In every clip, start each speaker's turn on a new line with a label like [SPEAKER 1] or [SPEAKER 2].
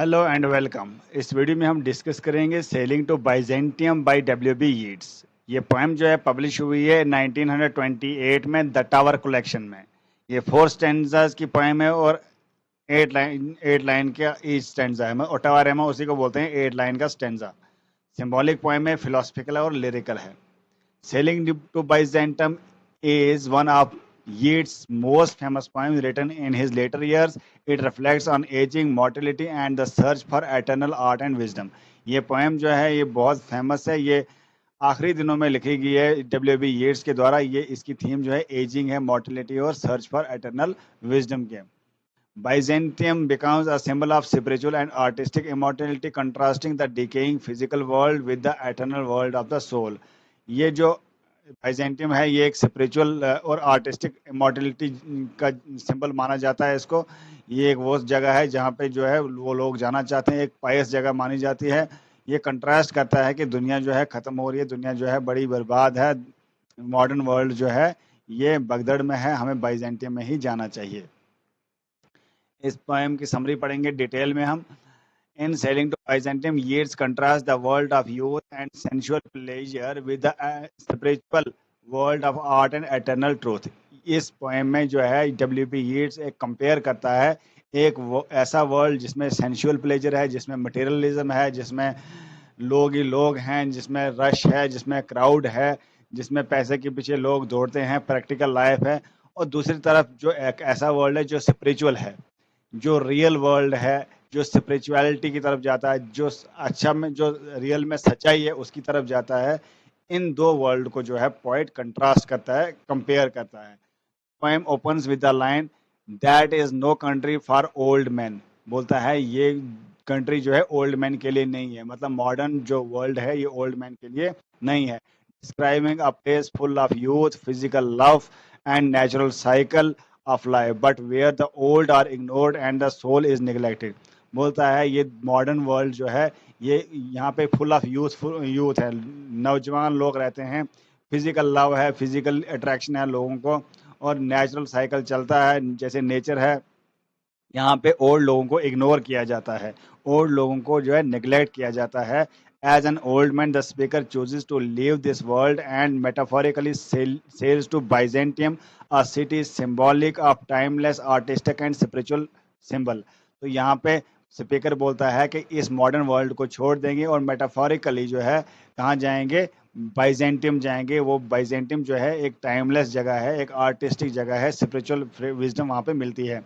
[SPEAKER 1] Hello and welcome. इस video में हम डिस्कस करेंगे sailing to Byzantium by W B Yeats. ये पोएम जो है पब्लिश हुई है 1928 में द टावर कलेक्शन में। ये 4 स्टैंजास की पोएम है और 8 लाइन का ईच स्टैंजा है। ओटावा रेमा उसी को बोलते हैं 8 लाइन का स्टैंजा। सिंबॉलिक पोएम है, फिलोसफिकल और लिरिकल है। Sailing to Byzantium is one of Yeats's most famous poems written in his later years. It reflects on aging, mortality and the search for eternal art and wisdom. ये poem जो है ये बहुत famous है। ये आखिरी दिनों में लिखी गई है डब्ल्यू बी येट्स के द्वारा। ये इसकी थीम जो है एजिंग है, मॉर्टिलिटी और सर्च फॉर एटर्नल विजडम के। Byzantium becomes a symbol of spiritual and artistic immortality, contrasting the decaying physical world with the eternal world of the soul. ये जो बाइजेंटियम है ये एक स्पिरिचुअल और आर्टिस्टिक इमॉर्टलिटी का सिंबल माना जाता है इसको। ये एक वो जगह है जहाँ पे जो है वो लोग जाना चाहते हैं, एक पायस जगह मानी जाती है। ये कंट्रास्ट करता है कि दुनिया जो है ख़त्म हो रही है, दुनिया जो है बड़ी बर्बाद है, मॉडर्न वर्ल्ड जो है ये भगदड़ में है, हमें बाइजेंटियम में ही जाना चाहिए। इस पोएम की समरी पढ़ेंगे डिटेल में हम। In sailing to Byzantium, Yeats contrasts the world of youth and sensual pleasure with the spiritual world of art and eternal truth. इस पोएम में जो है डब्ल्यू पी यीट्स एक कंपेयर करता है एक ऐसा वर्ल्ड जिसमें सेंशुअल प्लेजर है, जिसमें मटेरियलिज्म है, जिसमें लोग ही लोग हैं, जिसमें रश है, जिसमें क्राउड है, जिसमें पैसे के पीछे लोग दौड़ते हैं, प्रैक्टिकल लाइफ है। और दूसरी तरफ जो एक ऐसा वर्ल्ड है जो स्पिरिचुअल है, जो रियल वर्ल्ड है, जो स्पिरिचुअलिटी की तरफ जाता है, जो अच्छा में जो रियल में सच्चाई है उसकी तरफ जाता है। इन दो वर्ल्ड को जो है पोएट कंट्रास्ट करता है, कंपेयर करता है। Poem opens with the line that is no country for old man. बोलता है ये कंट्री जो है ओल्ड मैन के लिए नहीं है, मतलब मॉडर्न जो वर्ल्ड है ये ओल्ड मैन के लिए नहीं है। Describing a place full of youth, physical love and natural cycle of life, but where the old are ignored and the soul is neglected. बोलता है ये मॉडर्न वर्ल्ड जो है ये यहाँ पे फुल ऑफ यूथ है, नौजवान लोग रहते हैं, फिजिकल लव है, फिजिकल अट्रैक्शन है लोगों को, और नेचुरल साइकिल चलता है जैसे नेचर है। यहाँ पे ओल्ड लोगों को इग्नोर किया जाता है, ओल्ड लोगों को जो है निगलेक्ट किया जाता है। As an old man the speaker chooses to leave this world and metaphorically sails to Byzantium, a city symbolic of timeless artistic and spiritual symbol. तो यहाँ पे स्पीकर बोलता है कि इस मॉडर्न वर्ल्ड को छोड़ देंगे और मेटाफोरिकली जो है कहाँ जाएंगे, बाइजेंटियम जाएंगे। वो बाइजेंटियम जो है एक टाइमलेस जगह है, एक आर्टिस्टिक जगह है, स्पिरिचुअल विजडम वहाँ पे मिलती है।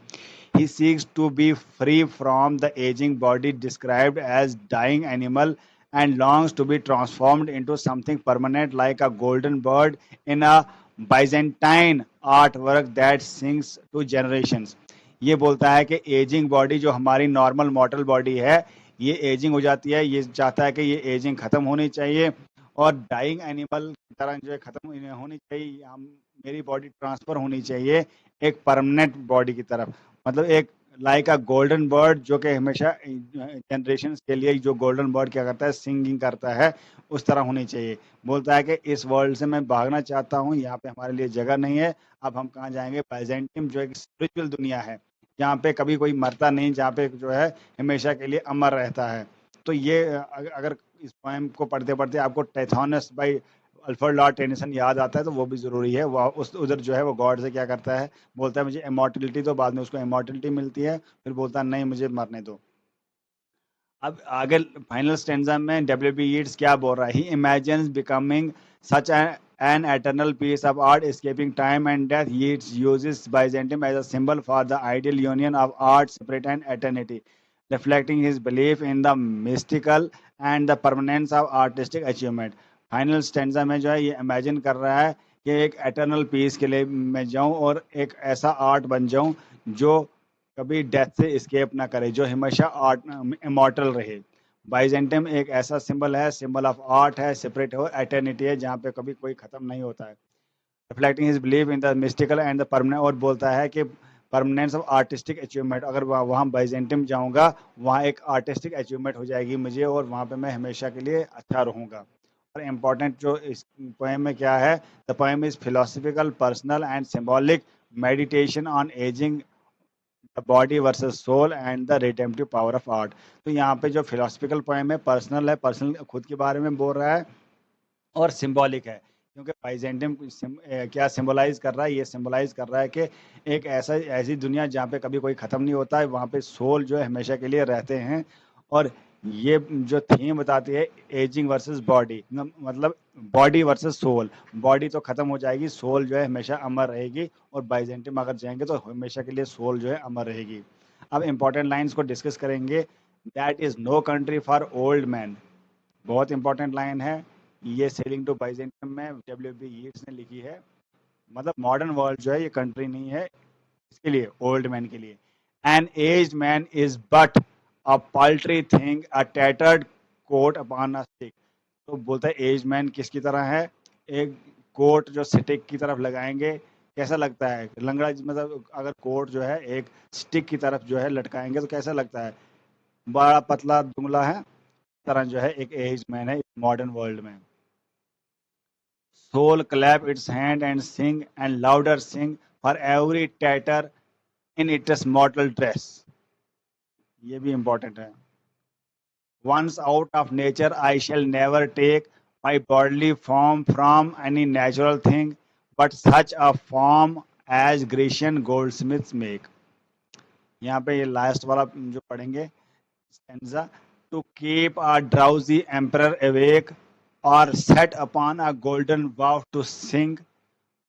[SPEAKER 1] He seeks to be free from the aging body described as dying animal and longs to be transformed into something permanent like a golden bird in a Byzantine artwork that sings to generations. ये बोलता है कि ageing body जो हमारी normal मॉर्टल body है ये ageing हो जाती है, ये चाहता है कि ये एजिंग खत्म होनी चाहिए और डाइंग एनिमल की तरह जो है खत्म होनी चाहिए। हम मेरी बॉडी ट्रांसफर होनी चाहिए एक परमानेंट बॉडी की तरफ, मतलब एक लाइक अ गोल्डन बर्ड जो कि हमेशा जनरेशन के लिए जो गोल्डन बर्ड क्या करता है सिंगिंग करता है उस तरह होनी चाहिए। बोलता है कि इस वर्ल्ड से मैं भागना चाहता हूँ, यहाँ पे हमारे लिए जगह नहीं है, अब हम कहाँ जाएंगे, बाइजेंटियम जो एक स्पिरिचुअल दुनिया है जहाँ पे कभी कोई मरता नहीं, जहाँ पे जो है हमेशा के लिए अमर रहता है। तो ये अगर इस पोएम को पढ़ते पढ़ते आपको टेथोनस बाई अल्फ्रेड लॉर्ड टेनिसन याद आता है तो वो भी ज़रूरी है। वो उस उधर जो है वो गॉड से क्या करता है, बोलता है मुझे इमॉर्टिलिटी दो, बाद में उसको इमॉर्टिलिटी मिलती है, फिर बोलता है नहीं मुझे मरने दो। अब आगे फाइनल स्टेंजा में डब्ल्यू बी ईट्स क्या बोल रहा है, he imagines becoming such an eternal piece of art escaping time and death. Yeats uses Byzantium as a symbol for the ideal union of art, spirit and eternity, reflecting his belief in the mystical and the permanence of artistic achievement. Final stanza में जो है ये imagine कर रहा है कि एक eternal piece के लिए मैं जाऊं और एक ऐसा आर्ट बन जाऊं जो कभी डेथ से स्केप ना करे, जो हमेशा आर्ट इमॉर्टल रहे। बाइजेंटियम एक ऐसा सिंबल है, सिंबल ऑफ आर्ट है, सेपरेट हो एटर्निटी है, जहाँ पे कभी कोई खत्म नहीं होता है। Reflecting his believe in the mystical and the permanent, और बोलता है कि परमानेंस ऑफ आर्टिस्टिक अचीवमेंट, अगर वहाँ बाइजेंटियम जाऊँगा वहाँ एक आर्टिस्टिक अचीवमेंट हो जाएगी मुझे और वहाँ पे मैं हमेशा के लिए अच्छा रहूँगा। और इम्पॉर्टेंट जो इस पोएम में क्या है, the poem is philosophical, personal and symbolic meditation on ageing body versus soul and the redemptive power of art. तो यहाँ पे जो फिलोसफिकल पोएम है पर्सनल है, पर्सनल खुद के बारे में बोल रहा है और सिंबॉलिक है, क्योंकि बाइजेंटियम क्या सिंबलाइज कर रहा है, ये सिंबलाइज कर रहा है कि एक ऐसी दुनिया जहाँ पे कभी कोई ख़त्म नहीं होता है, वहाँ पे सोल जो है हमेशा के लिए रहते हैं। और ये जो थीम बताती है एजिंग वर्सेस बॉडी, मतलब बॉडी वर्सेस सोल, बॉडी तो ख़त्म हो जाएगी, सोल जो है हमेशा अमर रहेगी, और बाइजेंटियम अगर जाएंगे तो हमेशा के लिए सोल जो है अमर रहेगी। अब इंपॉर्टेंट लाइन्स को डिस्कस करेंगे। That is no country for old man, बहुत इंपॉर्टेंट लाइन है ये, सेलिंग टू बाइजेंटियम में डब्ल्यू बी यीट्स ने लिखी है। मतलब मॉडर्न वर्ल्ड जो है ये कंट्री नहीं है इसके लिए, ओल्ड मैन के लिए। An aged man is but a paltry thing, a tattered coat upon a stick. तो बोलता है एज मैन किसकी तरह है, एक कोट जो स्टिक की तरफ लगाएंगे कैसा लगता है, लंगड़ा, मतलब अगर कोट जो है एक स्टिक की तरफ जो है लटकाएंगे तो कैसा लगता है, बड़ा पतला दुबला है, तरह जो है एक एज मैन है मॉडर्न वर्ल्ड में। Soul clap its hand and sing and louder sing for every tatter in its mortal dress, ये भी important है। Once out of nature I shall never take my bodily form from any natural thing, but such a form as Grecian goldsmiths make। यहाँ पे ये last वाला जो पढ़ेंगे stanza, to keep a drowsy emperor awake or set upon a golden bough to sing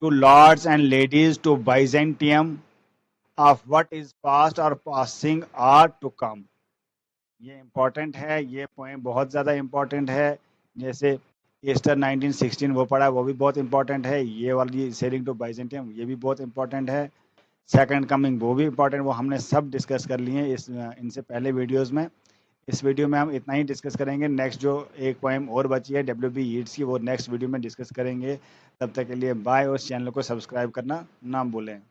[SPEAKER 1] to lords and ladies to Byzantium of what is past or passing are to come। ये important है, ये point बहुत ज़्यादा important है। जैसे Easter 1916 वो पढ़ा, वो भी बहुत इम्पोर्टेंट है। ये वाली सेलिंग टू बाइजेंटियम ये भी बहुत इम्पोर्टेंट है। सेकंड कमिंग वो भी इम्पोर्टेंट, वो हमने सब डिस्कस कर लिए इस इनसे पहले वीडियोस में। इस वीडियो में हम इतना ही डिस्कस करेंगे। नेक्स्ट जो एक पोएम और बची है डब्ल्यू बी यीट्स की, वो नेक्स्ट वीडियो में डिस्कस करेंगे। तब तक के लिए बाय, और चैनल को सब्सक्राइब करना ना भूलें।